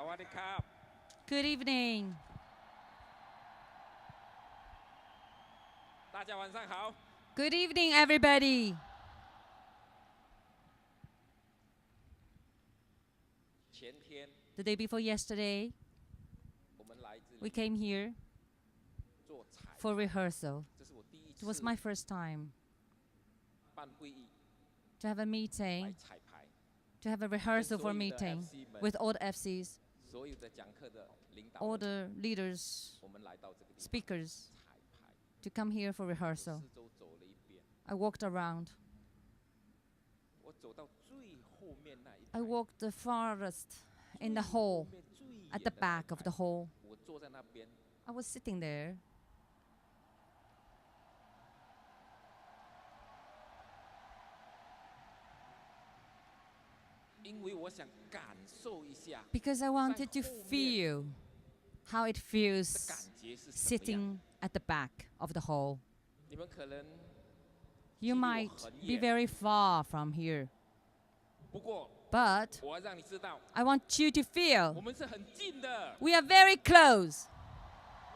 วัสดีครับ Good evening. 大家晚上好 Good evening, everybody. 前天 The day before yesterday, 我们来这 we 里 came here 做彩 for rehearsal. 这是我第一 It was 次 my first time 办会议 to have a 来 meeting, 彩排 to have a rehearsal for a 所有的 meeting FC 们 with all the FCs, 所有的讲课的领导 all 人 the leaders, 我们来到这个地方 speakers, 彩排 to come here for 我 rehearsal. 四周走了一遍 I walked around. 我走到最后面那一 I 排 walked the farthest in the 最后 hall, 面最 at 远 the 的那一 back of 排 the hall. 我坐在那边 I was sitting there. 因为我想感受一下 Because I wanted to 后面 feel how it 的 feels 感觉是什么样 sitting at the back of the hall. 你们可能 You 距离我 might 很 be 远 very far from here, 不过 but 我要让你知道 I want you to 我 feel 们是很近的 we are very close.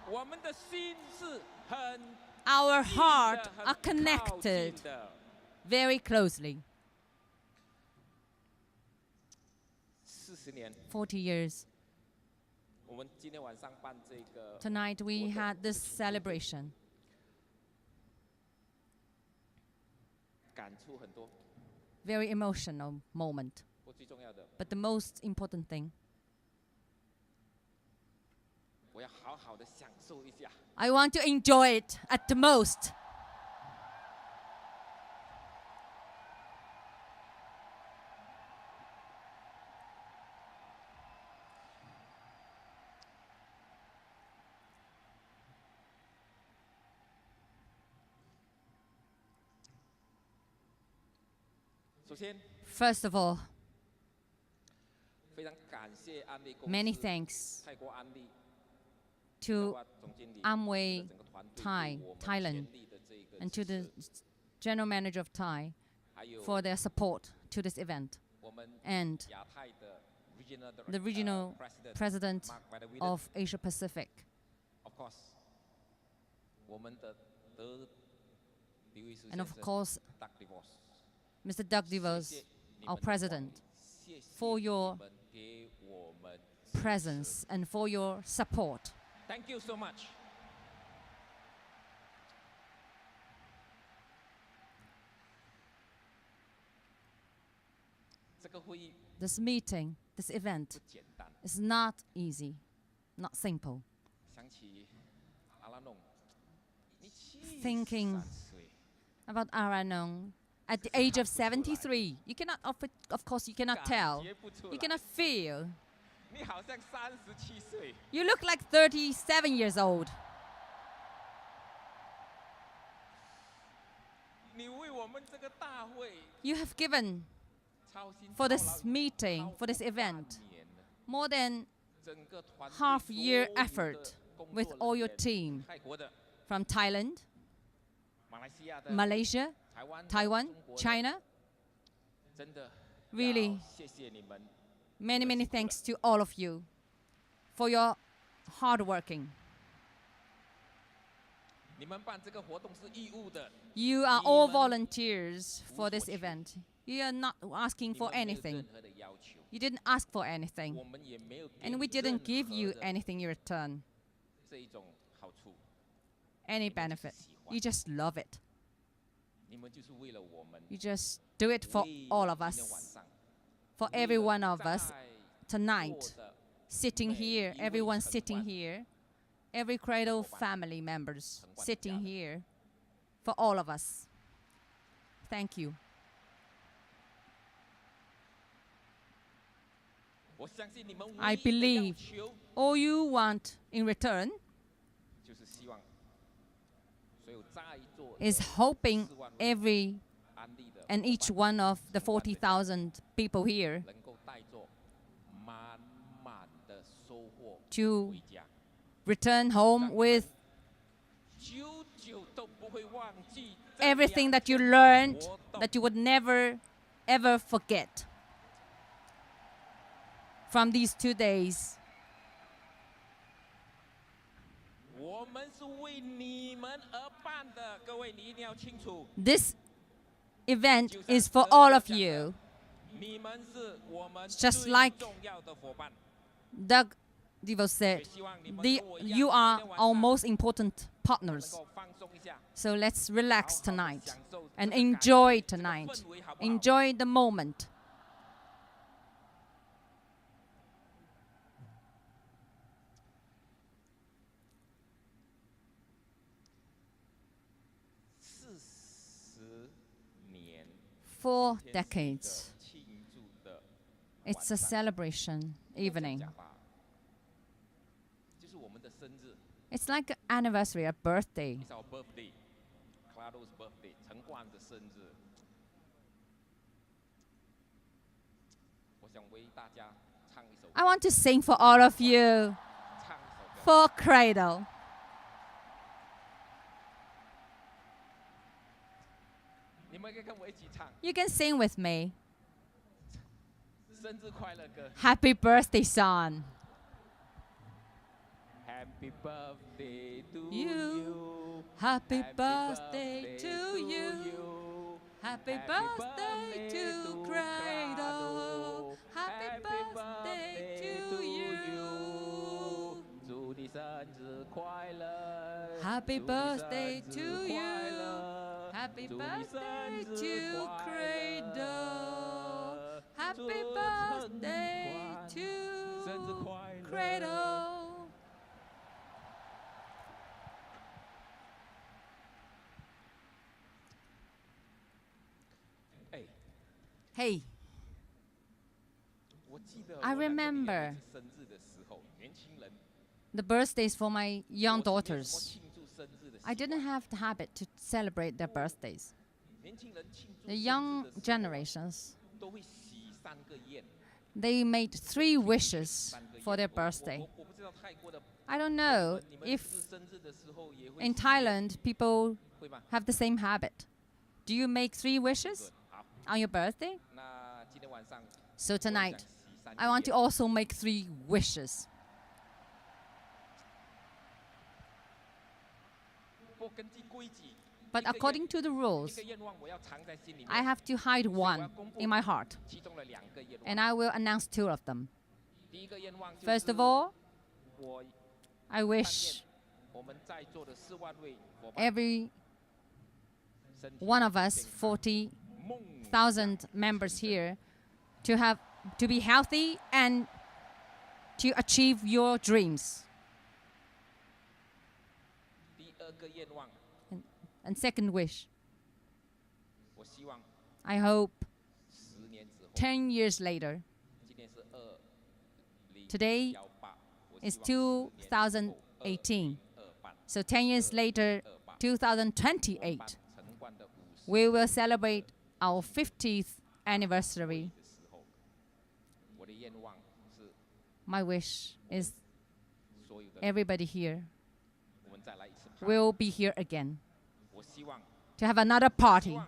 我们的心是很 Our 近 heart 的 are 很靠 connected 近的 very closely. 40年 40 years. 我们今天晚上办这个 Tonight we had this celebration. 感触很多 Very emotional moment. 不过最重要的 But the most important thing, 我要好好的享受一下 I want to enjoy it at the most. First of all, 非常感谢安利公 many 司 thanks 泰国安利 to 总经理 Amway 整个团队 Thai 对我们 Thailand 全力的这个 and to 支 the 持 general manager of Thai 还有 for their support to this event, 我们 and 亚太的 regional the regional president president Mark Vadavidin of Asia Pacific, of course 我们的德刘义书 and of 先生 course Doug DeVos Mr. Doug 谢 DeVos, 谢你 our 们的光临 president, 谢谢 for 你 your 们给我们支持 presence and for your support. Thank you so much 这个会议 This meeting, this event 不简单 is not easy, not simple. 想起阿拉弄你Thinking 73岁 About Aranong, at the age of 73, you cannot, of course, you cannot 感 tell, 觉不出 you 来 cannot feel. 你好像37岁 You look like 37 years old. 你为我们这个大会 You have given 操心 for 操劳 this meeting, 超 for this 过半 event, 年了 more than 整个团队 half 所 year 有的 effort 工 with 作 all 人 your 员 team 泰国的 from Thailand, 马来西亚的 Malaysia, 台湾的 Taiwan, 中国的 China. 真的 Really 要谢谢你们 Many, many thanks to all of you for your hard working. 你们办这个活动是义务的 You are all 你们 volunteers for this 无所求。 event. You are not asking 你 for 们没有 anything. 任何的要求 You didn't ask for anything. 我们也没有给 And 你 we 任 didn't give 何 you 的 anything in return, 这一种好处 any 你们就是 benefit. 喜欢 You just love it. 你们就是为了我们 You just do it for 为 all 了 of 今天 us, 晚上 for 为 every 了 one of us 在 tonight, 座的 sitting 每 here, 一位 everyone 成 sitting 员 here, every Crador 伙伴 family members 成员的 sitting 家人 here, for all of us. Thank you. 我相信你们 I 唯一的要 believe 求 All you want in return 就是希望所有在座 is 的 hoping 4万位 every 安利的 and 伙 each 伴 one of the 40,000 people here 能够带着满满的收获 to 回家， return home with 久久都不会忘记这 everything 两 that you 天 learned 活动 that you would never ever forget from these 2 days 我们是为你们而办的，各位你一定要清楚。 This event is for all of you. 你们是我们 Just 最 like 重要的伙伴。 Doug Devo said, 也希望你们 the, 跟我一样， you are 今天晚 our 上 most important 能 partners. 够放松一下， So let's relax 好好地 tonight 享受 and 这个感 enjoy 觉，这个 tonight. 氛围好不好？ Enjoy the moment. 40年 4今天是 decades. 一个庆祝的 It's a 晚上 celebration 这样 evening. 讲吧，就是我们的生日 It's like an anniversary, a birthday.，It's our birthday, Crador's birthday，陈冠的生日。我想为大家唱一首 I 歌， want to sing for all of you 唱一首歌。 for Crador. 你们可以跟我一起唱 You can sing with me. 生日快乐歌。 Happy birthday song. Happy birthday to You. you. Happy birthday to you. Happy birthday to Crador. Happy birthday to you. 祝你生日快乐。 Happy 祝你 birthday 生 to 日 you. 快乐 Happy 祝你 birthday 生 to 日快 Crador. 乐 Happy 祝生 birthday 生日 to 快乐 Crador. Hey, 我记得 I 我两个女儿 remember 每次生日的时候，年轻人 the birthdays for my young 我是没有什么 daughters. 庆祝生日的 I 习 didn't 惯 have the habit to celebrate their birthdays. 年轻人庆祝 The 生日 young 的时候 generations, 都会许3个愿， they made 3 wishes 3个 for 愿 their birthday. 我不知道泰国的 I don't know 你们 if 是生日的时候也会 in 许愿 Thailand people 会吗？ have the same habit. Do you make 3 wishes 好， on your birthday? 那今天晚上 So 我想 tonight, 许3 I 个 want to 愿 also make 3 wishes. 不根据规矩， But 一个愿 according to the 一 rules, 个愿望我要藏在心里 I 面， have to hide 所以我要 one 公布 in my heart. 其中的2个愿 And 望。 I will announce 2 of them. 第一个愿望就 First 是 of all, 我 I wish 我们在座的4万位伙伴 every 身体 one of us, 健康 40,000 梦 members here, to be healthy and to achieve your dreams. 第2个愿望， And second wish, 我希望 I hope 10年之后， 10 years later, 今天是Today 2018，我 is 希望10年之后2018. 2028 So 10 years later, 2028, 陈冠的50 we will celebrate our 50th anniversary. 的时候，我的愿望是 My wish is 所有的 everybody here 我们再来一次 party。 will be here again 我希望 to have another 希 party. 望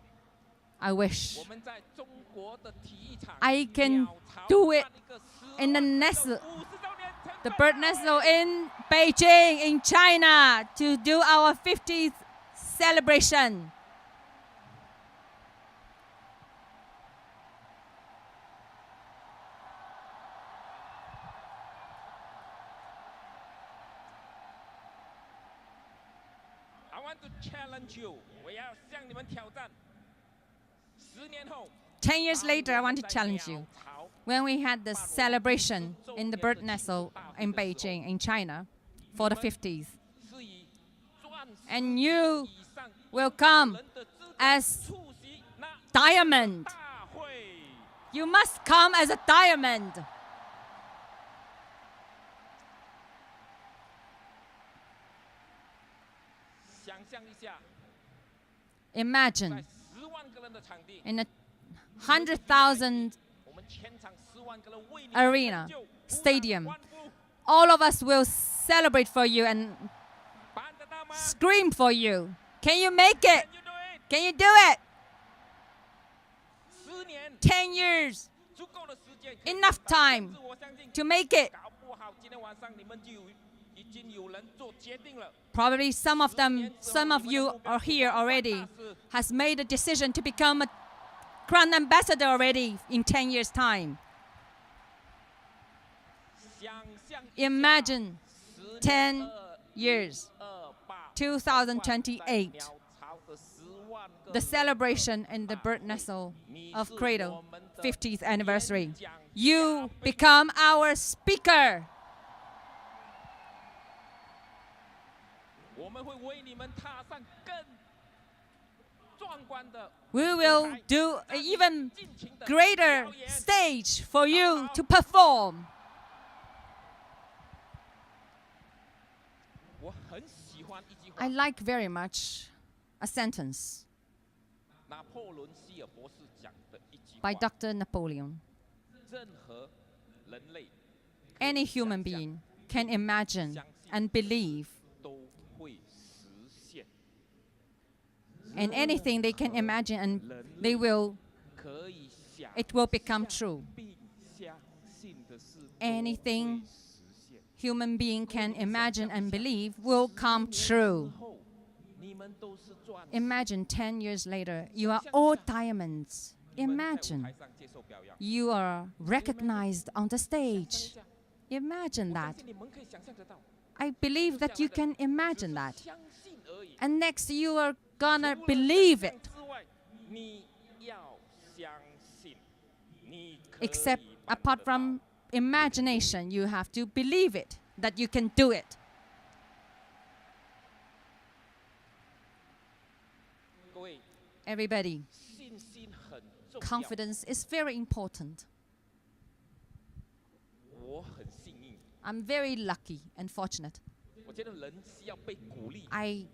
I wish 我们在中国的体育场 I can 鸟巢 do it 办一个in the 10万 next 个50周年陈 the 冠 bird 大 nestle 会 in Beijing, in China, to do our 50th celebration. I want to challenge you，我要向你们挑战。10年后， 10 years 当 later, I 我们 want to 在 challenge 鸟 you. 巢 When we had the celebration in the bird nestle in Beijing, in China, for the 50th, 是以钻石 and you 以上 will come 人的资格 as 出席那 diamond. 大会。 You must come as a diamond. 想象一下， Imagine 在10万个人的场地， in a 100,000我们全场10万个人为你 Arena, 成就鼓掌 stadium. 欢呼 all of us will celebrate for you and 办得到吗 scream for you. Can you make it? Can you do it？ Can you do it? 10年 10 years 足够的时间可以 Enough 做到 time 甚至我相信 to make it. 搞不好今天晚上你们就有已经有人做决定了。 Probably some of you are here already, has made a decision to become a Crown Ambassador already in 10 years' time. 想象一下 Imagine 10 10 years, 28 2028, 鸟巢的10万个 the celebration in the birth nestle of Crador 50th anniversary. You become our speaker. 我们会为你们踏上更壮观的 We will do an even 尽情的 greater 表演。 stage for you to perform. 我很喜欢一句话 I，like very much a sentence 拿破仑希尔博士讲的一句 by 话： Dr. Napoleon. 任何人类 Any human being can imagine and believe, 都会实现。 and anything they can imagine and 人 they 类 will, 可以想 it will become true. 并相信的事都 Anything 会实现。 human being can imagine and believe will come 10 true. 年之后，你们都是钻石。 Imagine 10 years later, you are all diamonds. 你们在舞 Imagine 台上接受表扬。 you are recognized on the 想象一 stage. 下， Imagine 我相 that. 信你们可以想象得到。 I believe that you can 只 imagine 是 that. 相信而已。 And next, you are gonna 除了 believe 想 it. 象之外，你要相信，你可以 Except 办 apart 得到。 from imagination, you have to believe it, that you can do it. 各位， Everybody, 信心很重要。 confidence is very important. 我很幸运， I'm very lucky and fortunate. 我觉得人是要被鼓励。 I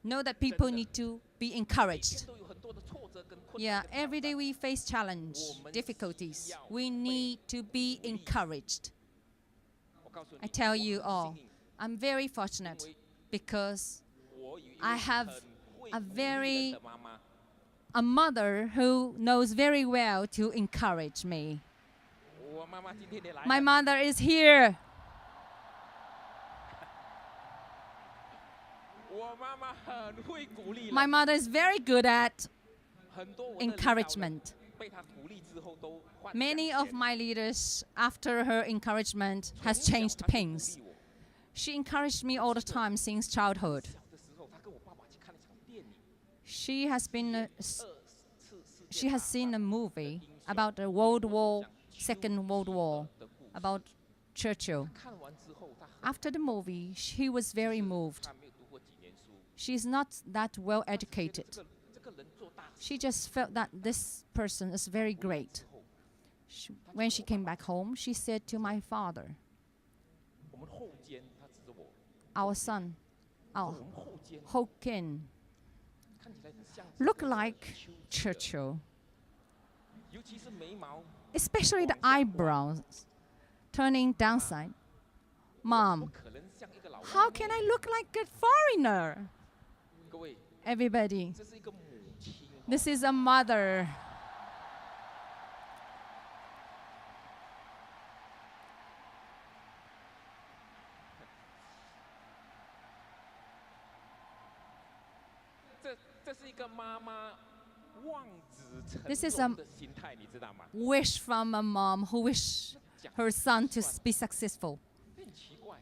know that people need to be 每天 encouraged. 都有很多的挫折跟困 Yeah, 难跟挑 every 战 day we face challenge, difficulties. We need to be encouraged. 我告诉你， I tell you 我很 all, 幸运 I'm very fortunate 因为 because 我有一 I 位 have 很会 a 鼓励人 very 的妈妈。 a mother who knows very well to encourage me. 我妈妈今天也来 My 了。 mother is here. 我妈妈很会鼓励人。 My mother is very good at 很多我的领导人 encouragement. 被她鼓励之后都换 Many 向 of 前 my leaders, after her encouragement, 从 has 小 changed 她就鼓 things. 励我 She encouraged me all the time since childhood. 小的时候，她跟我爸爸去看了一场电影， She has been, 二次世界 she has 大 seen 战 a movie about the World War, Second World War, 的故事。 about Churchill. 看完之后，她很 After the movie, she was very moved. 她没有读过几年书， She's not that well 她只觉得 educated. 这个人做大事 She just felt that this person is very great. 之后， When she came back home, she said to my father, 我们后肩，她指着我， our son, 我 our 们后肩 Howe Kean, 看起来很像 look 这个 like 丘吉尔 Churchill, 尤其是眉毛。 especially the eyebrows turning downside. 不 Mom, 可能像一个老 how 外 can I look like a foreigner? 各位， Everybody, 这是一个母亲， this is a mother. 这是一个妈妈望子成 This is 龙的心态，你知道吗？ Wish from a mom who wish her son to be successful. 很奇怪，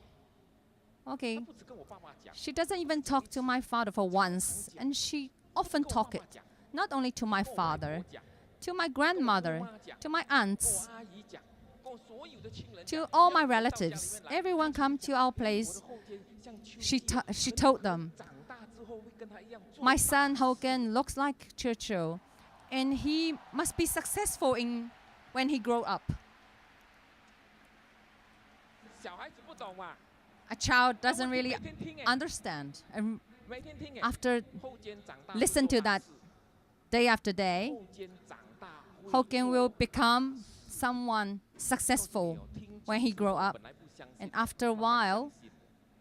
Okay, 她不只跟我爸妈讲， she doesn't even talk to my father for once, and she often 跟我 talk 妈妈 it 讲， not only to my 跟我外婆 father, 讲， to my 跟我姑 grandmother, 妈讲， to my 跟 aunts, 我阿姨讲，跟我所有的亲人 to 讲， all 只 my 要你到家里 relatives. 面来 Everyone come to our 我 place. 的后天像丘 She 吉尔 she 很 told 可能 them, 长大之后会跟他一样做 my 大 son 事 Hogan looks like Churchill, and he must be successful in when he grow up. 小孩子不懂嘛， A child 他 doesn't 会 really 每天听哎， understand. And 每天听哎， after 后肩长大 listen 会做 to 大 that 事 day after day, 后肩长大会 Hogan 做 will become someone successful when he grow up. 本来不相信 And after a 慢慢 while, 相信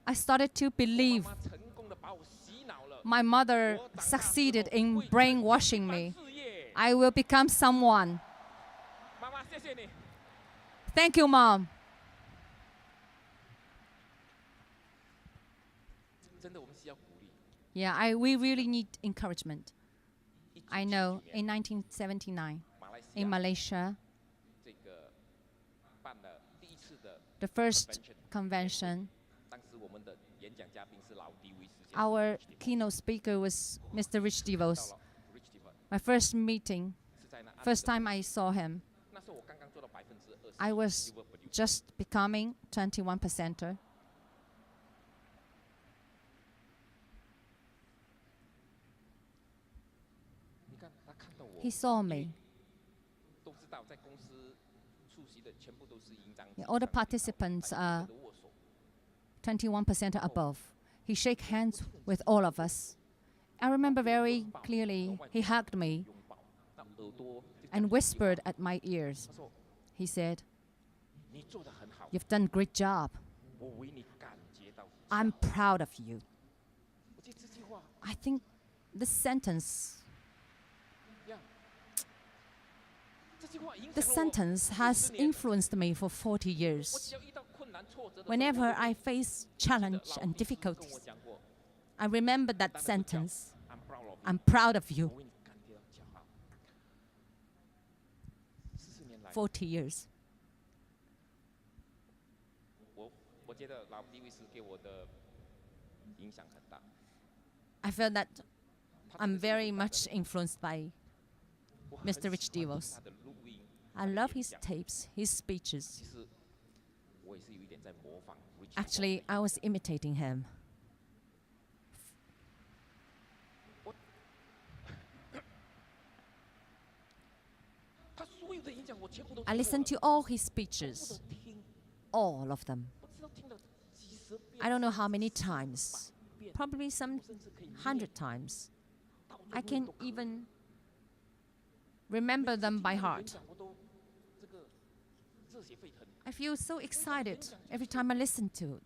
I started to 我 believe 妈妈成功地把我洗脑了 my mother 我长大之后 succeeded in 会 brainwashing 成 me. 就事业 I will become someone. 妈妈谢谢 谢谢你。 Thank you, Mom. Thank you, Mom. 谢谢你。 Thank you, Mom. 谢谢你。 Thank you, Mom. 谢谢你。 Thank you, Mom. 谢谢你。 Thank you, Mom. 谢谢你。 Thank you, Mom. 谢谢你。 Thank you, Mom. Yeah, we really need encouragement. I know in 1979 in Malaysia, the first convention, our keynote speaker was Mr. Rich DeVos. My first meeting, first time I saw him, I was just becoming 21%er. He saw me. All the participants are 21% above. He shook hands with all of us. I remember very clearly, he hugged me and whispered at my ears. He said, "You've done a great job. I'm proud of you." I think this sentence has influenced me for 40 years. Whenever I face challenge and difficulties, I remember that sentence. I'm proud of you. 40 years. I feel that I'm very much influenced by Mr. Rich DeVos. I love his tapes, his speeches. Actually, I was imitating him. I listened to all his speeches, all of them. I don't know how many times, probably some 100 times. I can even remember them by heart. I feel so excited every time I listen to it.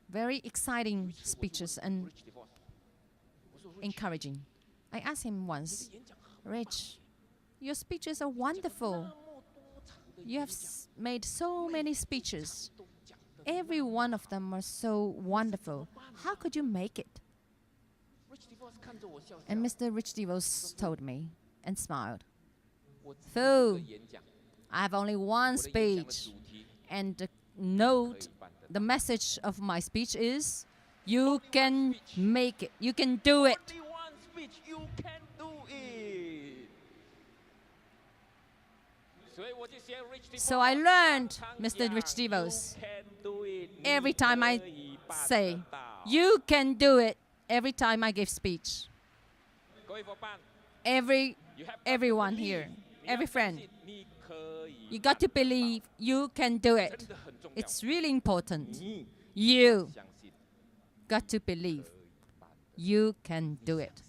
Very exciting speeches and encouraging. I asked him once, "Rich, your speeches are wonderful. You have made so many speeches. Every one of them are so wonderful. How could you make it?" And Mr. Rich DeVos told me and smiled, "Foo, I have only one speech, and the message of my speech is, you can make it, you can do it." So I learned, Mr. Rich DeVos, every time I say, "You can do it," every time I give speech. Everyone here, every friend, you got to believe you can do it. It's really important. You got to believe you can do it.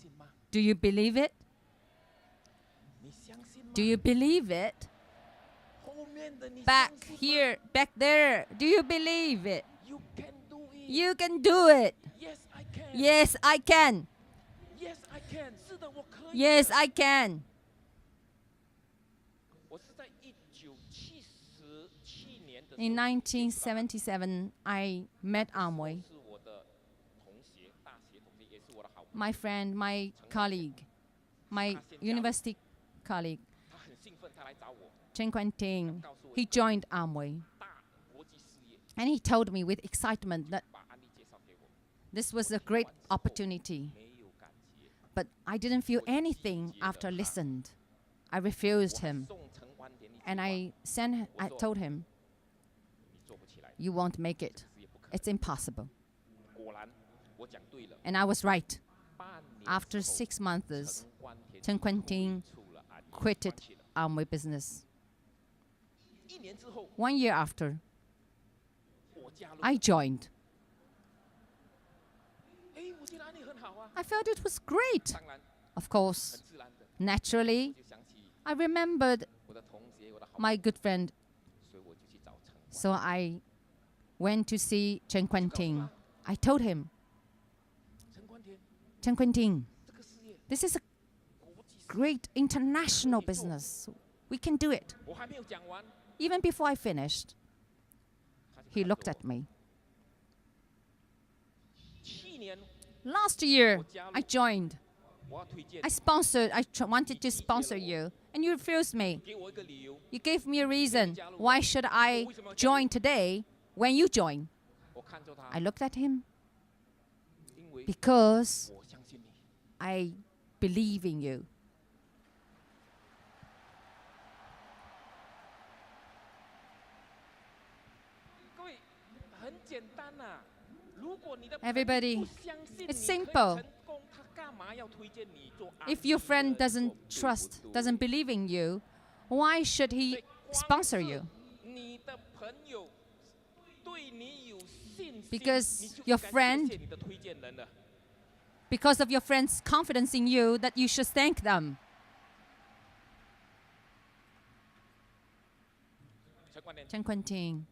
Do you believe it? Do you believe it? Back here, back there, do you believe it? You can do it. Yes, I can. Yes, I can. In 1977, I met Amway. My friend, my colleague, my university colleague, Chen Quanting, he joined Amway. And he told me with excitement that this was a great opportunity. But I didn't feel anything after I listened. I refused him. And I told him, "You won't make it. It's impossible." And I was right. After 6 months, Chen Quanting quitted Amway business. 1 year after, I joined. I felt it was great. Of course, naturally, I remembered my good friend. So I went to see Chen Quanting. I told him, "Chen Quanting, this is a great international business. We can do it." Even before I finished, he looked at me Last year, I joined. I wanted to sponsor you, and you refused me. You gave me a reason. Why should I join today when you join? I looked at him because I believe in you. Everybody, it's simple. If your friend doesn't believe in you, why should he sponsor you? Because of your friend's confidence in you, that you should thank them. Chen Quanting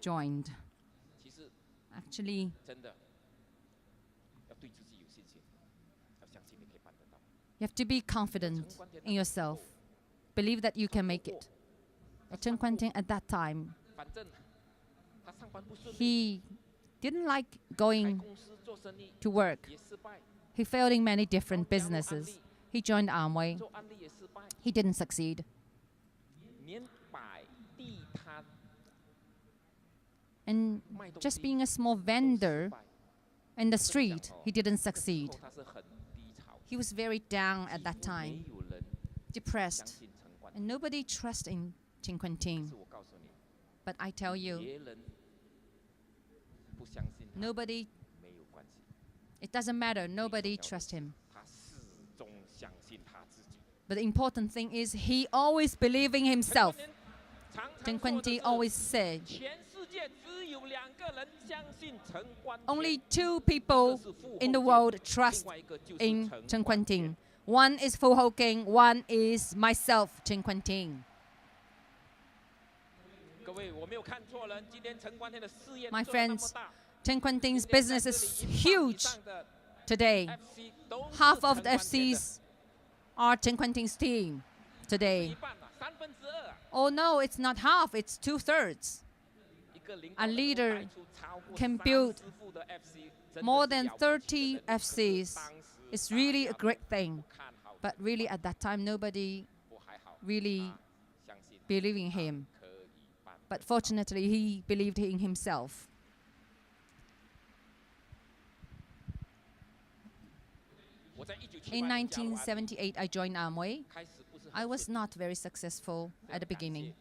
joined. Actually, you have to be confident in yourself. Believe that you can make it. Chen Quanting at that time, he didn't like going to work. He failed in many different businesses. He joined Amway. He didn't succeed. And just being a small vendor in the street, he didn't succeed. He was very down at that time, depressed, and nobody trusted in Chen Quanting. But I tell you, it doesn't matter, nobody trusts him. But the important thing is he always believed in himself. Chen Quanting always said, only two people in the world trust in Chen Quanting. One is Foo Howe Kean, one is myself, Chen Quanting. My friends, Chen Quanting's business is huge today. Half of the FCs are Chen Quanting's team today. Oh no, it's not half, it's 2/3. A leader can build more than 30 FCs. It's really a great thing. But really at that time, nobody really believed in him. But fortunately, he believed in himself. In 1978, I joined Amway. I was not very successful at the beginning.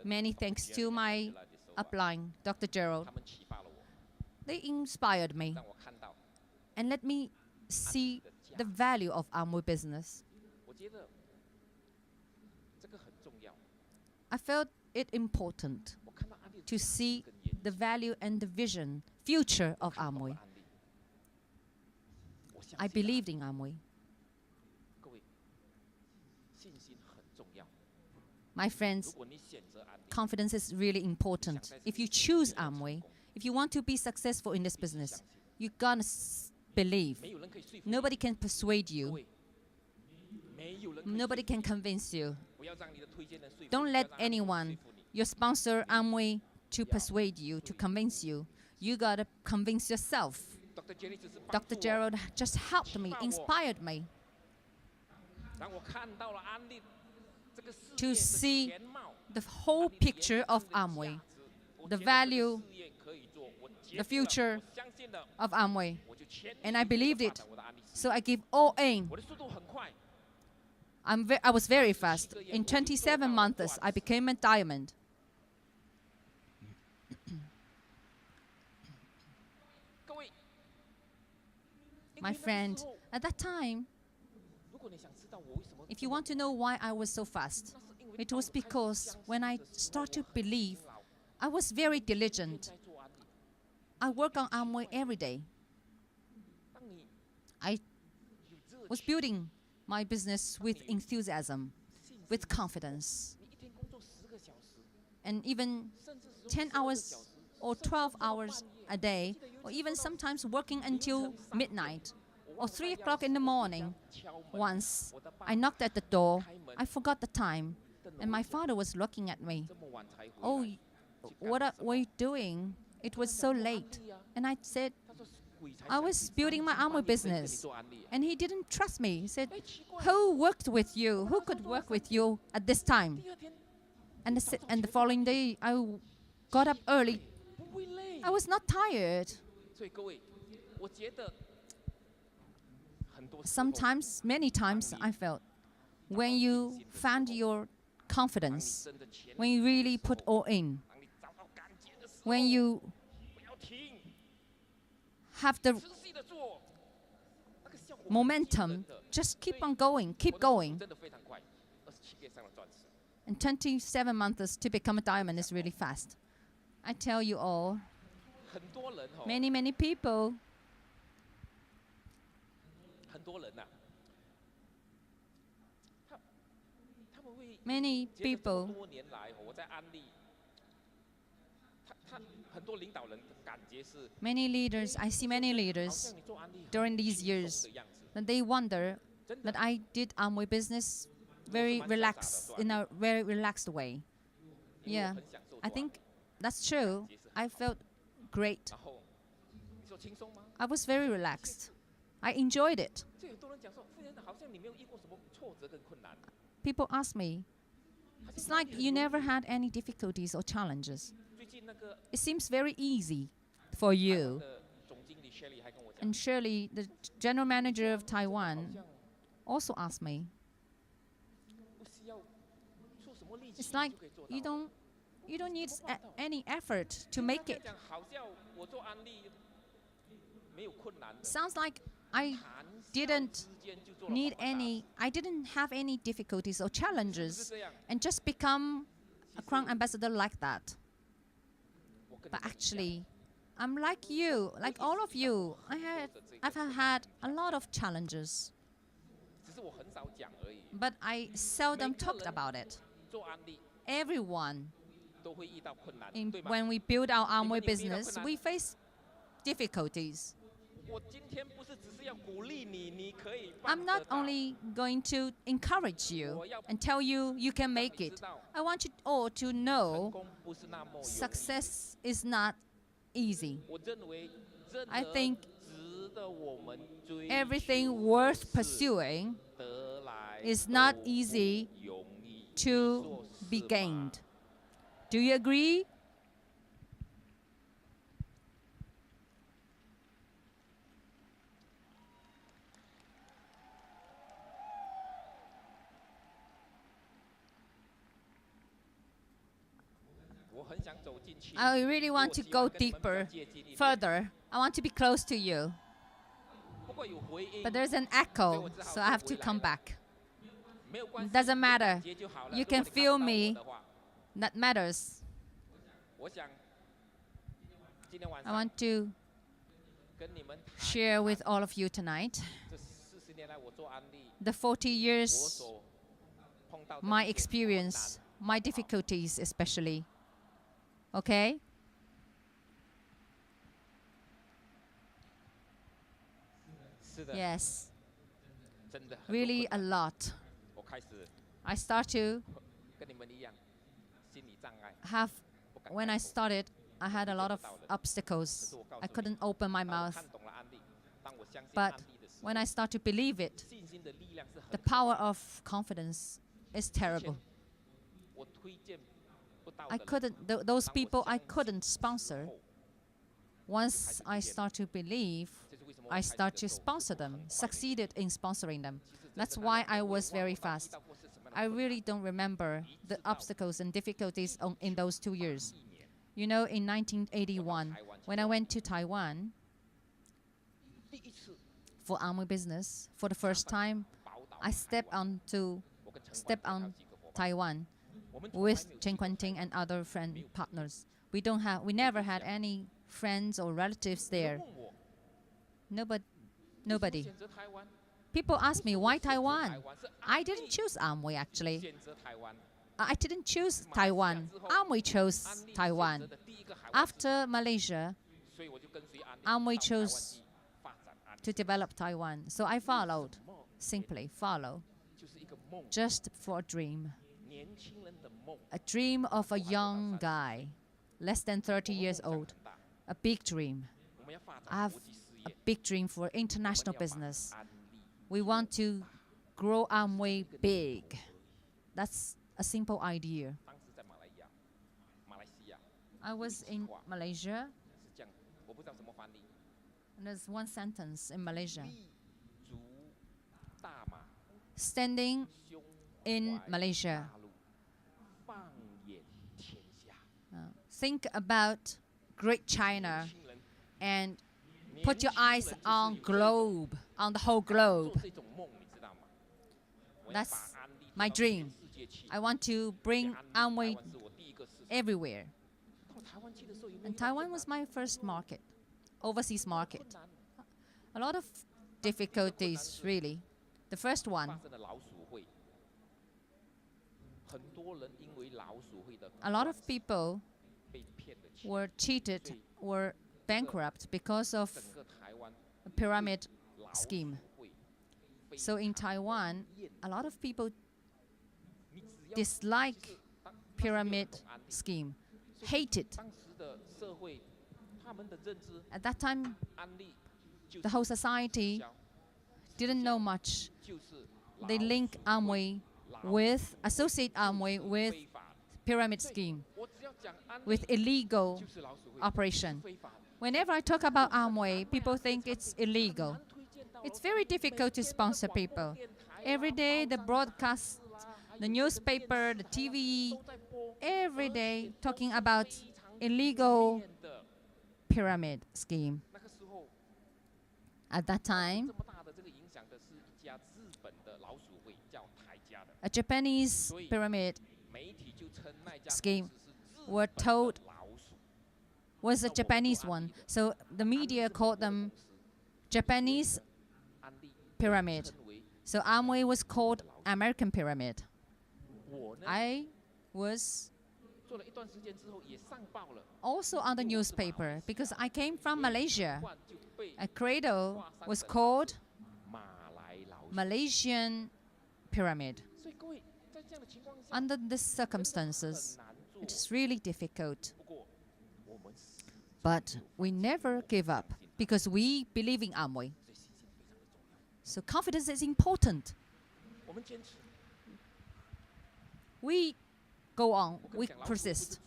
Many thanks to my upline, Dr. Gerald. They inspired me and let me see the value of Amway business. I felt it important to see the value and the vision, future of Amway. I believed in Amway. My friends, confidence is really important. If you choose Amway, if you want to be successful in this business, you're gonna believe. Nobody can persuade you. Nobody can convince you. Don't let anyone, your sponsor Amway, to persuade you, to convince you. You gotta convince yourself. Dr. Gerald just helped me, inspired me to see the whole picture of Amway, the value, the future of Amway. And I believed it, so I gave all in. I was very fast. In 27 months, I became a diamond. My friend, at that time, if you want to know why I was so fast, it was because when I started to believe, I was very diligent. I work on Amway every day. I was building my business with enthusiasm, with confidence. And even 10 hours or 12 hours a day, or even sometimes working until midnight or 3 o'clock in the morning. Once I knocked at the door, I forgot the time, and my father was looking at me. Oh, what are you doing? It was so late. And I said, I was building my Amway business, and he didn't trust me. He said, who worked with you? Who could work with you at this time? And the following day, I got up early. I was not tired. Sometimes, many times, I felt when you found your confidence, when you really put all in, when you have the momentum, just keep on going, keep going. And 27 months to become a diamond is really fast. I tell you all, many people, many people, many leaders, I see many leaders during these years, that they wonder that I did Amway business very relaxed, in a very relaxed way. Yeah, I think that's true. I felt great. I was very relaxed. I enjoyed it. People ask me, it's like you never had any difficulties or challenges. It seems very easy for you. And Shirley, the general manager of Taiwan, also asked me, it's like you don't need any effort to make it. Sounds like I didn't have any difficulties or challenges and just become a Crown Ambassador like that. But actually, I'm like you, like all of you. I've had a lot of challenges, but I seldom talked about it. Everyone, when we build our Amway business, we face difficulties. I'm not only going to encourage you and tell you you can make it. I want you all to know success is not easy. I think everything worth pursuing is not easy to be gained. Do you agree? I really want to go deeper, further. I want to be close to you. But there's an echo, so I have to come back. It doesn't matter. You can feel me. That matters. I want to share with all of you tonight the 40 years, my experience, my difficulties especially. Okay? Yes. Really a lot. I start to have, when I started, I had a lot of obstacles. I couldn't open my mouth. But when I start to believe it, the power of confidence is terrible. I couldn't, those people I couldn't sponsor. Once I start to believe, I start to sponsor them, succeeded in sponsoring them. That's why I was very fast. I really don't remember the obstacles and difficulties in those 2 years. You know, in 1981, when I went to Taiwan for Amway business, for the first time, I stepped on Taiwan with Chen Quanting and other partners. We never had any friends or relatives there. Nobody. People ask me, why Taiwan? I didn't choose Amway, actually. I didn't choose Taiwan. Amway chose Taiwan. After Malaysia, Amway chose to develop Taiwan. So I followed, simply follow, just for a dream. A dream of a young guy, less than 30 years old. A big dream. a big dream for international business. We want to grow Amway big. That's a simple idea. I was in Malaysia, and there's one sentence in Malaysia. Standing in Malaysia, think about Great China and put your eyes on globe, on the whole globe. That's my dream. I want to bring Amway everywhere. And Taiwan was my first market, overseas market. A lot of difficulties, really. The first one, a lot of people were cheated, were bankrupt because of a pyramid scheme. So in Taiwan, a lot of people dislike pyramid scheme, hate it. At that time, the whole society didn't know much. They link Amway with, associate Amway with pyramid scheme, with illegal operation. Whenever I talk about Amway, people think it's illegal. It's very difficult to sponsor people. Every day, the broadcast, the newspaper, the TV, every day talking about illegal pyramid scheme. At that time, a Japanese pyramid scheme were told was a Japanese one. So the media called them Japanese pyramid. So Amway was called American pyramid. I was also on the newspaper because I came from Malaysia. A Crador was called Malaysian pyramid. Under these circumstances, it is really difficult. But we never give up because we believe in Amway. So confidence is important. We go on, we persist.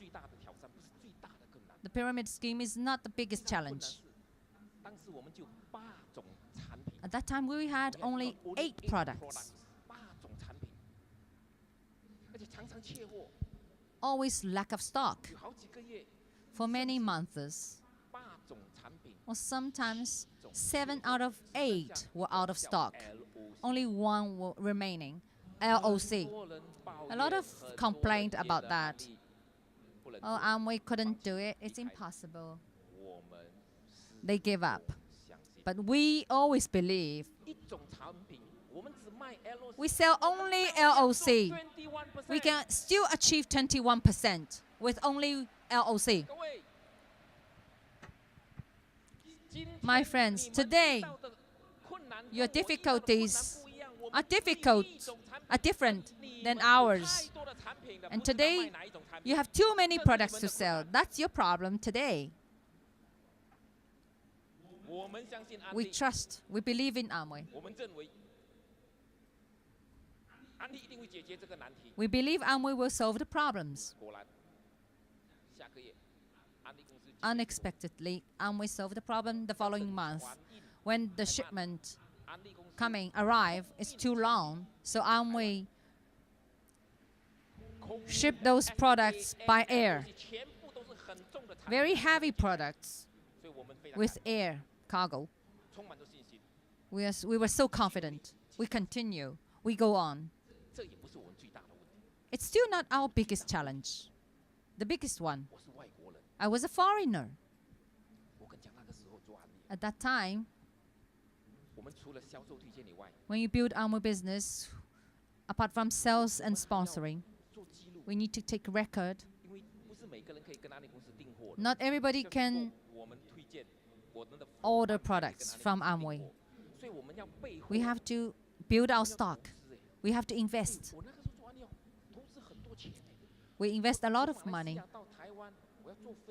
The pyramid scheme is not the biggest challenge. At that time, we had only 8 products. Always lack of stock for many months. Or sometimes 7 out of 8 were out of stock. Only 1 were remaining, LOC. A lot of complaint about that. Oh, Amway couldn't do it. It's impossible. They give up. But we always believe. We sell only LOC. We can still achieve 21% with only LOC. My friends, today, your difficulties are different than ours. And today, you have too many products to sell. That's your problem today. We trust, we believe in Amway. We believe Amway will solve the problems. Unexpectedly, Amway solved the problem the following month. When the shipment arrive, it's too long, so Amway ship those products by air. Very heavy products with air cargo. We were so confident. We continue. We go on. It's still not our biggest challenge. The biggest one. I was a foreigner. At that time, when you build Amway business, apart from sales and sponsoring, we need to take record. Not everybody can order products from Amway. We have to build our stock. We have to invest. We invest a lot of money.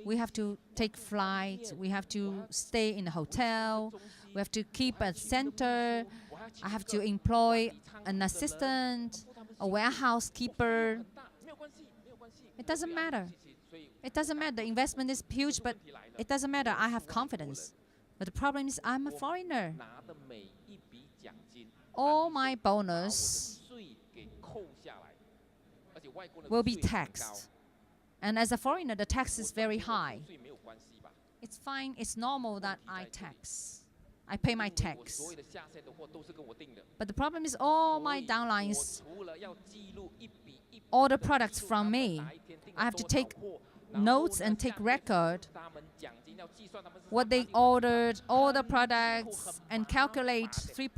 We have to take flights. We have to stay in a hotel. We have to keep a center. I have to employ an assistant, a warehouse keeper. It doesn't matter. It doesn't matter. The investment is huge, but it doesn't matter. I have confidence. But the problem is I'm a foreigner. All my bonus will be taxed. And as a foreigner, the tax is very high. It's fine. It's normal that I tax. I pay my tax. But the problem is all my downlines order products from me. I have to take notes and take record what they ordered, all the products, and calculate 3%,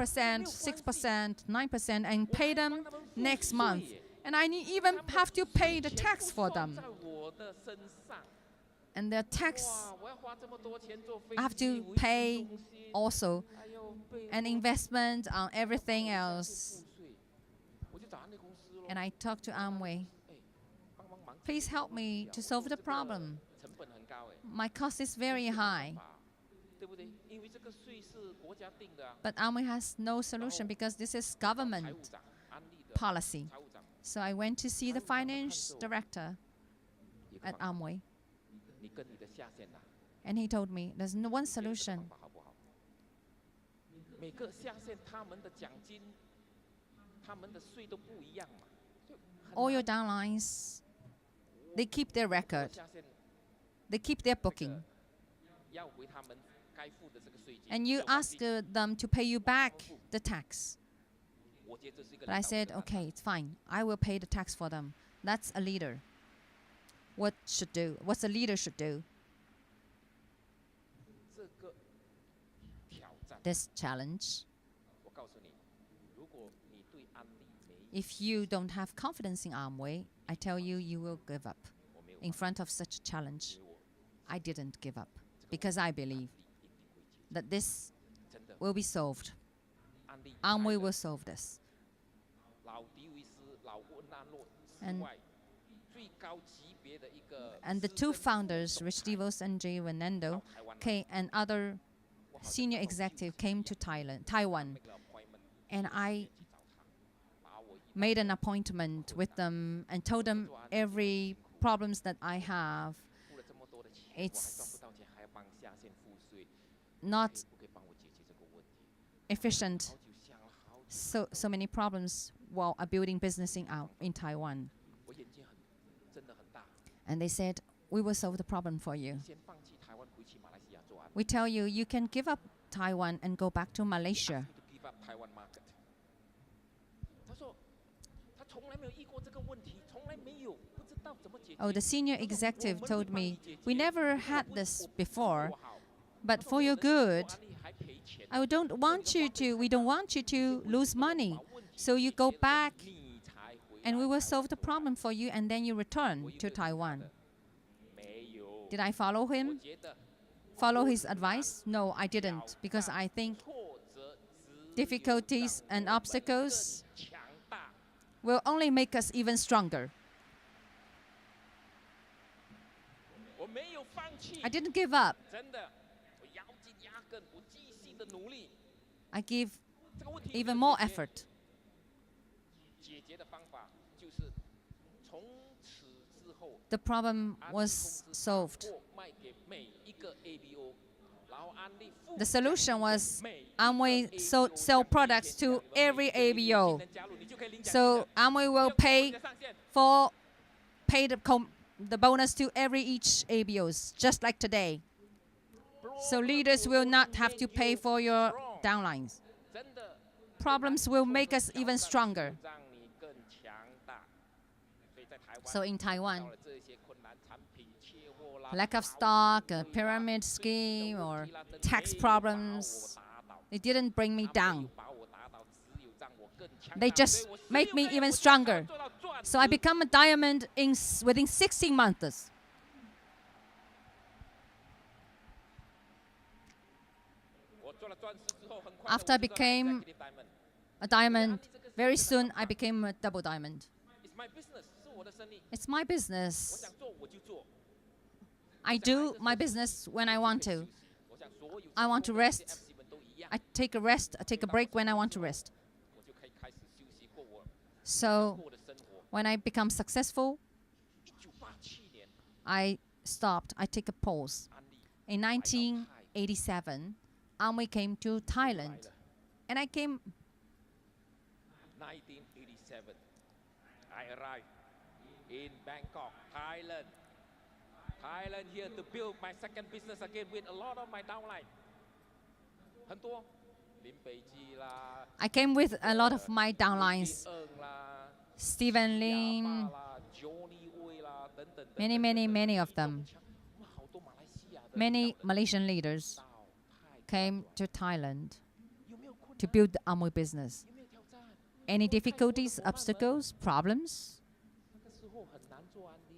6%, 9%, and pay them next month. And I even have to pay the tax for them. And the tax I have to pay also, and investment on everything else. And I talked to Amway. Please help me to solve the problem. My cost is very high. But Amway has no solution because this is government policy. So I went to see the finance director at Amway. And he told me there's no one solution. All your downlines, they keep their record. They keep their booking. And you ask them to pay you back the tax. But I said, okay, it's fine. I will pay the tax for them. That's a leader. What's a leader should do? This challenge. If you don't have confidence in Amway, I tell you, you will give up. In front of such a challenge, I didn't give up because I believe that this will be solved. Amway will solve this. And the two founders, Rich DeVos and Jay Renando, and other senior executive came to Taiwan. And I made an appointment with them and told them every problems that I have. It's not efficient. So many problems while building business in Taiwan. And they said, we will solve the problem for you. We tell you, you can give up Taiwan and go back to Malaysia. Oh, the senior executive told me, we never had this before, but for your good, we don't want you to lose money. So you go back and we will solve the problem for you, and then you return to Taiwan. Did I follow him? Follow his advice? No, I didn't, because I think difficulties and obstacles will only make us even stronger. I didn't give up. I give even more effort. The problem was solved. The solution was Amway sell products to every ABO. So Amway will pay the bonus to each ABOs, just like today. So leaders will not have to pay for your downlines. Problems will make us even stronger. So in Taiwan, lack of stock, a pyramid scheme, or tax problems, it didn't bring me down. They just make me even stronger. So I become a diamond within 16 months. After I became a diamond, very soon I became a double diamond. It's my business. I do my business when I want to. I want to rest. I take a rest. I take a break when I want to rest. So when I become successful, I stopped. I take a pause. In 1987, Amway came to Thailand. And I came... 1987, I arrived in Bangkok, Thailand. Thailand here to build my second business again with a lot of my downline. 很多 I came with a lot of my downlines. Stephen Lin, many of them. Many Malaysian leaders came to Thailand to build the Amway business. Any difficulties, obstacles, problems?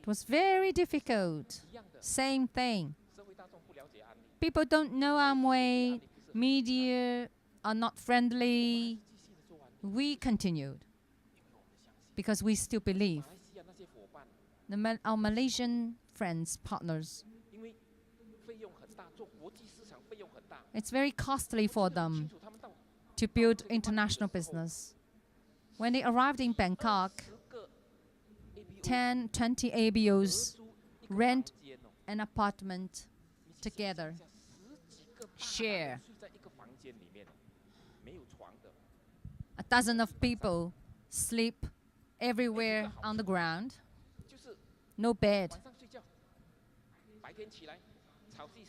It was very difficult. Same thing. People don't know Amway. Media are not friendly. We continued because we still believe. Our Malaysian friends, partners, it's very costly for them to build international business. When they arrived in Bangkok, 10, 20 ABOs rent an apartment together, share. A dozen of people sleep everywhere on the ground, no bed.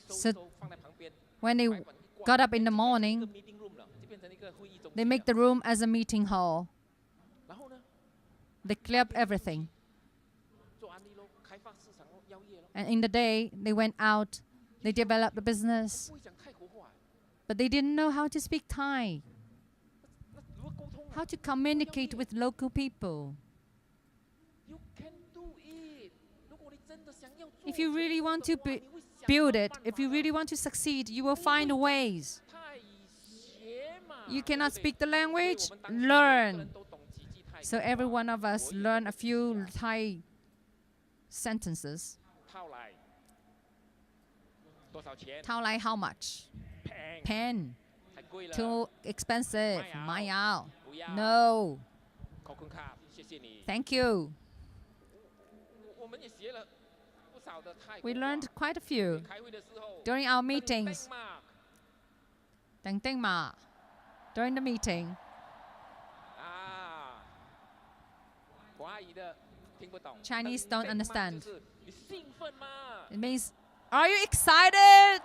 So when they got up in the morning, they make the room as a meeting hall. They clear up everything. And in the day, they went out, they developed the business, but they didn't know how to speak Thai, how to communicate with local people. If you really want to build it, if you really want to succeed, you will find ways. You cannot speak the language? Learn. So every one of us learn a few Thai sentences. Thao lai how much? Pen. Too expensive. Mayao. No. Thank you. We learned quite a few during our meetings. Teng teng ma. During the meeting. Chinese don't understand. It means, are you excited?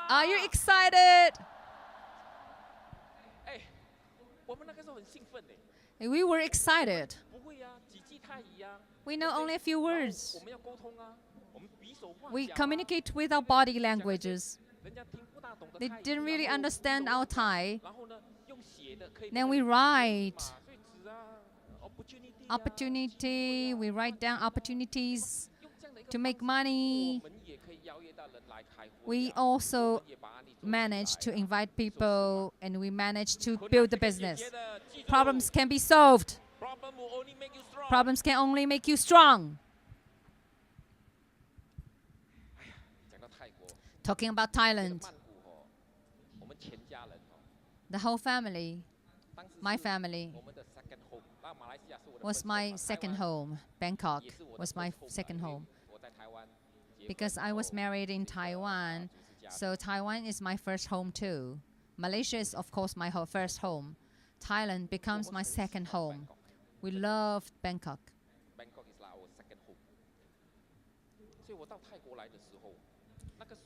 Are you excited? We were excited. We know only a few words. We communicate with our body languages. They didn't really understand our Thai. Then we write opportunity. We write down opportunities to make money. We also manage to invite people, and we manage to build the business. Problems can be solved. Problems can only make you strong. Talking about Thailand, the whole family, my family, was my second home. Bangkok was my second home. Because I was married in Taiwan, so Taiwan is my first home too. Malaysia is, of course, my first home. Thailand becomes my second home. We love Bangkok.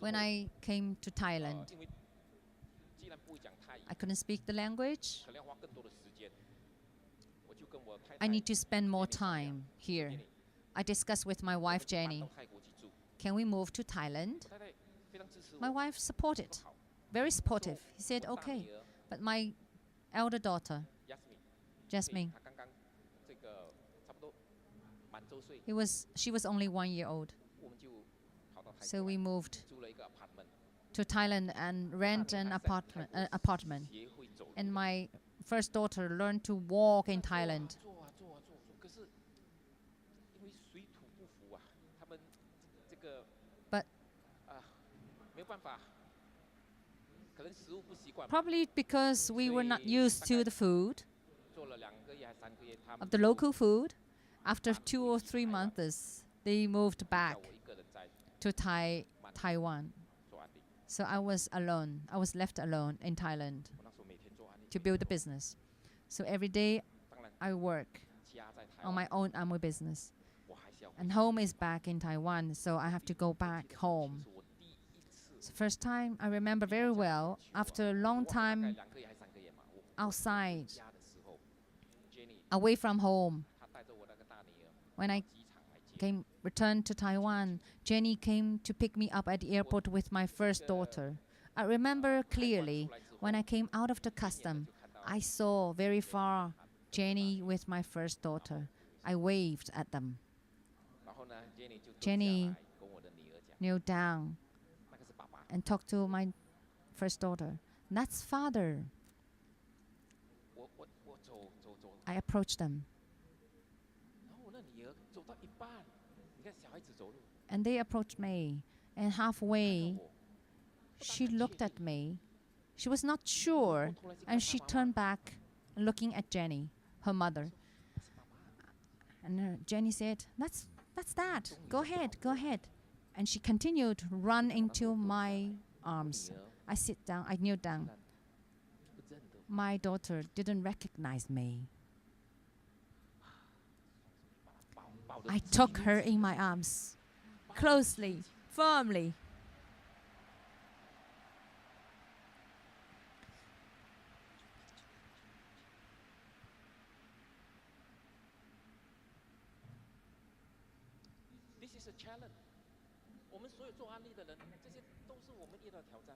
When I came to Thailand, I couldn't speak the language. I need to spend more time here. I discussed with my wife, Jenny, can we move to Thailand? My wife supported, very supportive. He said, okay. But my elder daughter, Jasmine, she was only 1 year old. So we moved to Thailand and rent an apartment. And my first daughter learned to walk in Thailand. Probably because we were not used to the food, of the local food. After 2 or 3 months, they moved back to Taiwan. So I was alone. I was left alone in Thailand to build a business. So every day I work on my own Amway business. And home is back in Taiwan, so I have to go back home. So first time I remember very well, after a long time outside, away from home, when I returned to Taiwan, Jenny came to pick me up at the airport with my first daughter. I remember clearly when I came out of the custom, I saw very far Jenny with my first daughter. I waved at them. Jenny knelt down and talked to my first daughter. That's father. I approached them. And they approached me. And halfway, she looked at me. She was not sure. And she turned back, looking at Jenny, her mother. And Jenny said, That's that. Go ahead, go ahead. And she continued to run into my arms. I sit down, I kneel down. My daughter didn't recognize me. I took her in my arms, closely, firmly.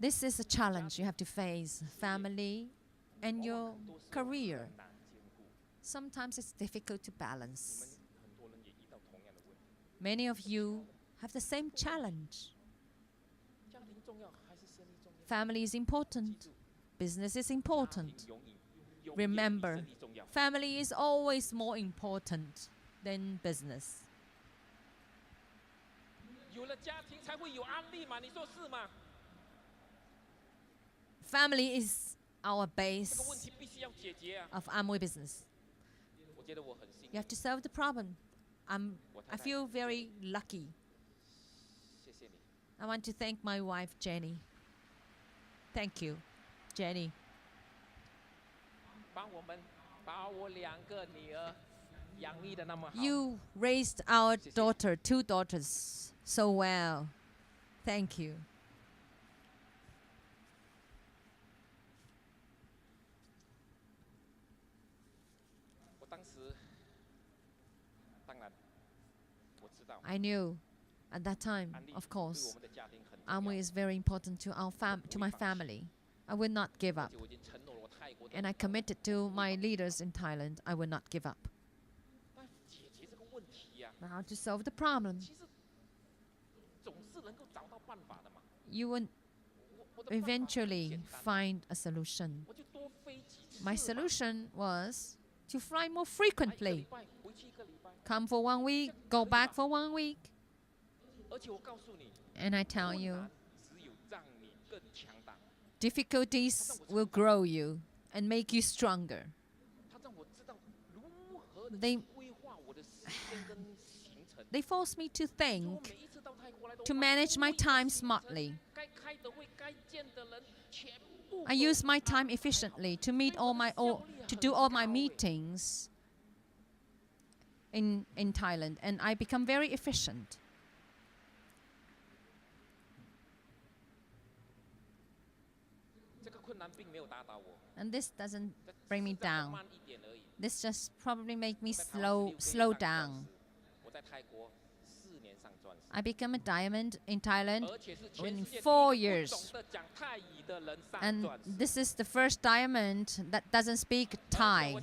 This is a challenge you have to face, family and your career. Sometimes it's difficult to balance. Many of you have the same challenge. Family is important. Business is important. Remember, family is always more important than business. Family is our base of Amway business. You have to solve the problem. I feel very lucky. I want to thank my wife, Jenny. Thank you, Jenny. You raised our daughter, 2 daughters, so well. Thank you. I knew at that time, of course, Amway is very important to my family. I will not give up. And I committed to my leaders in Thailand, I will not give up. How to solve the problem? You will eventually find a solution. My solution was to fly more frequently. Come for 1 week, go back for 1 week. And I tell you, difficulties will grow you and make you stronger. They force me to think, to manage my time smartly. I use my time efficiently to do all my meetings in Thailand, and I become very efficient. And this doesn't bring me down. This just probably make me slow down. I became a diamond in Thailand in 4 years. And this is the first diamond that doesn't speak Thai.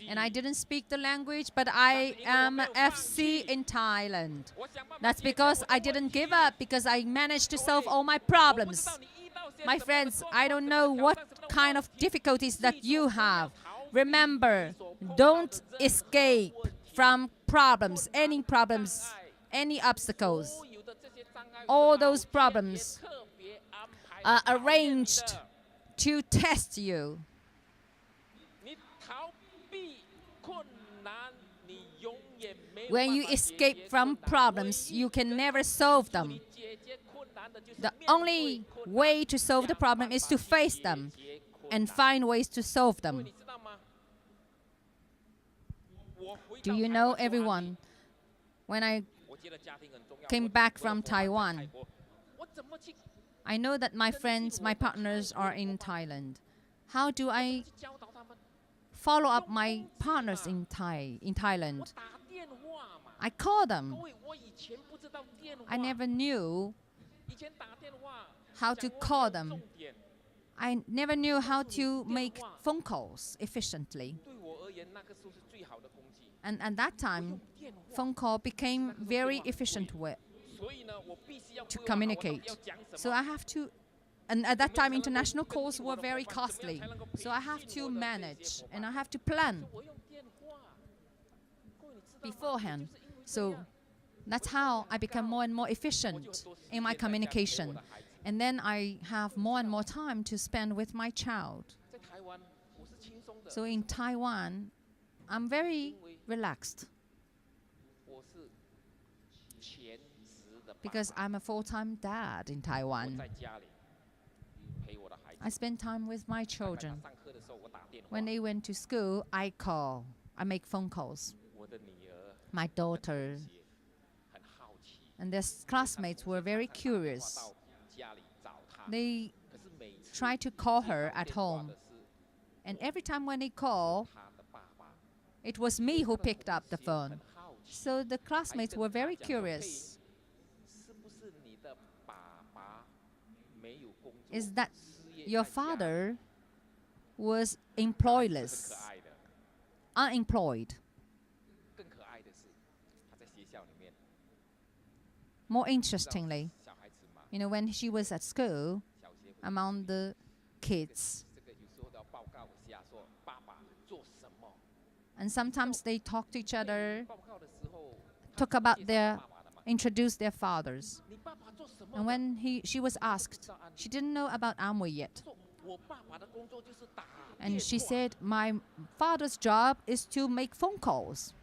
And I didn't speak the language, but I am a FC in Thailand. That's because I didn't give up, because I managed to solve all my problems. My friends, I don't know what kind of difficulties that you have. Remember, don't escape from problems, any obstacles. all those problems are arranged to test you. When you escape from problems, you can never solve them. The only way to solve the problem is to face them and find ways to solve them. Do you know, everyone, when I came back from Taiwan, I know that my friends, my partners are in Thailand. How do I follow up my partners in Thailand? I call them. I never knew how to call them. I never knew how to make phone calls efficiently. And at that time, phone call became very efficient way to communicate. So I have to, and at that time, international calls were very costly. So I have to manage and I have to plan beforehand. So that's how I become more and more efficient in my communication. And then I have more and more time to spend with my child. So in Taiwan, I'm very relaxed because I'm a full-time dad in Taiwan. I spend time with my children. When they went to school, I call. I make phone calls. My daughter and their classmates were very curious. They tried to call her at home. And every time when they call, it was me who picked up the phone. So the classmates were very curious. Is that your father was employless, unemployed? More interestingly, you know, when she was at school, among the kids, and sometimes they talk to each other, introduce their fathers. And when she was asked, she didn't know about Amway yet. And she said, my father's job is to make phone calls.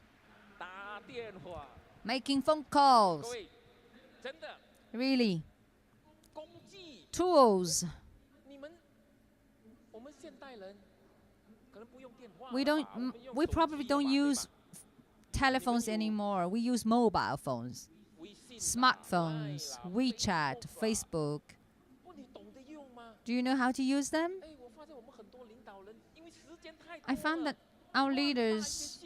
Making phone calls. Really. Tools. We probably don't use telephones anymore. We use mobile phones, smartphones, WeChat, Facebook. Do you know how to use them? I found that our leaders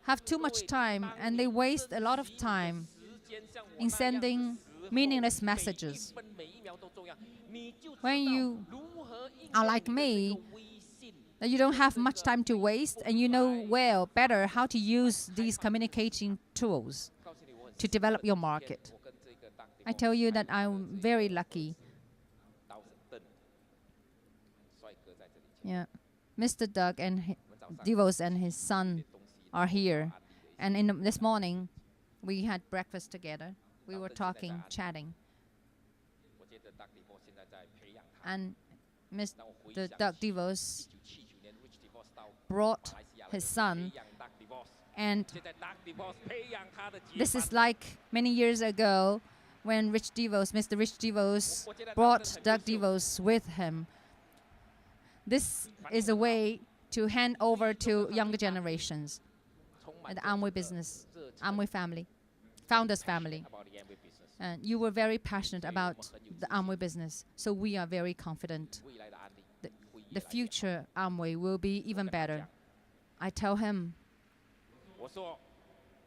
have too much time and they waste a lot of time in sending meaningless messages. When you are like me, that you don't have much time to waste and you know better how to use these communicating tools to develop your market. I tell you that I'm very lucky. Yeah, Mr. Doug and DeVos and his son are here. And this morning, we had breakfast together. We were talking, chatting. And Mr. Doug DeVos brought his son, and this is like many years ago when Mr. Rich DeVos brought Doug DeVos with him. This is a way to hand over to younger generations the Amway business, Amway family, founders family. And you were very passionate about the Amway business, so we are very confident the future Amway will be even better. I tell him,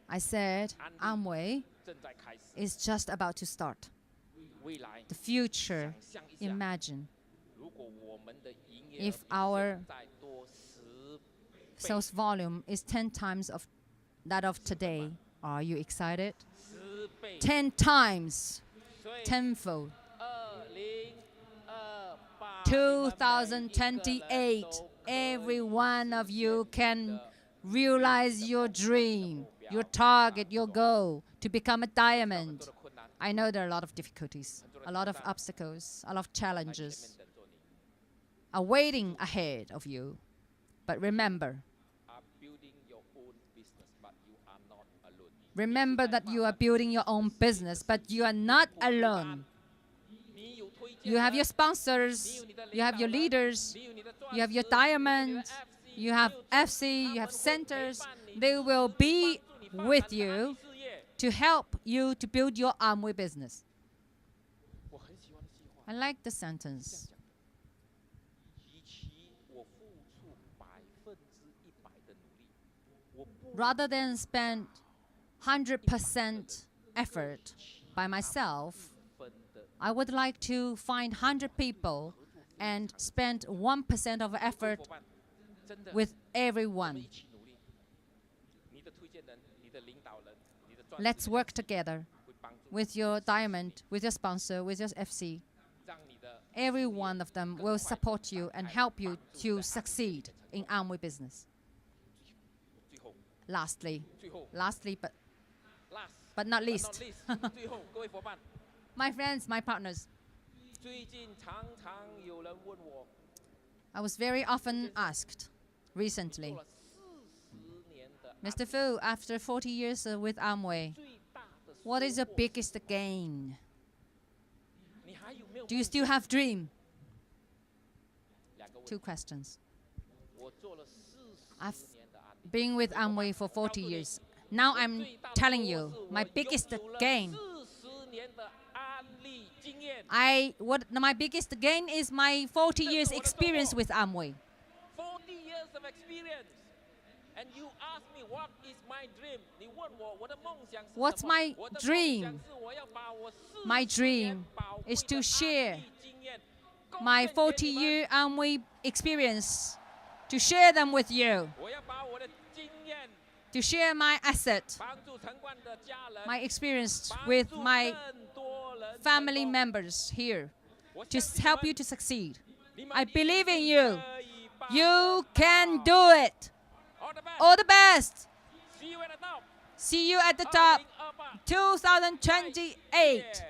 I said, Amway is just about to start. The future, imagine if our sales volume is 10 times of that of today. Are you excited? 10 times, tenfold. 2028, every one of you can realize your dream, your target, your goal to become a diamond. I know there are a lot of difficulties, a lot of obstacles, a lot of challenges awaiting ahead of you. But remember, remember that you are building your own business, but you are not alone. You have your sponsors, you have your leaders, you have your diamonds, you have FC, you have centers. They will be with you to help you to build your Amway business. I like the sentence. Rather than spend 100% effort by myself, I would like to find 100 people and spend 1% of effort with everyone. Let's work together with your diamond, with your sponsor, with your FC. Every one of them will support you and help you to succeed in Amway business. Lastly, but not least, my friends, my partners, I was very often asked recently, Mr. Foo, after 40 years with Amway, what is your biggest gain? Do you still have dream? 2 questions. I've been with Amway for 40 years. Now I'm telling you, my biggest gain. My biggest gain is my 40 years experience with Amway. 40 years of experience. And you ask me what is my dream? What's my dream? My dream is to share my 40-year Amway experience, to share them with you, to share my asset, my experience with my family members here, to help you to succeed. I believe in you. You can do it. All the best. See you at the top. See you at the top. 2028.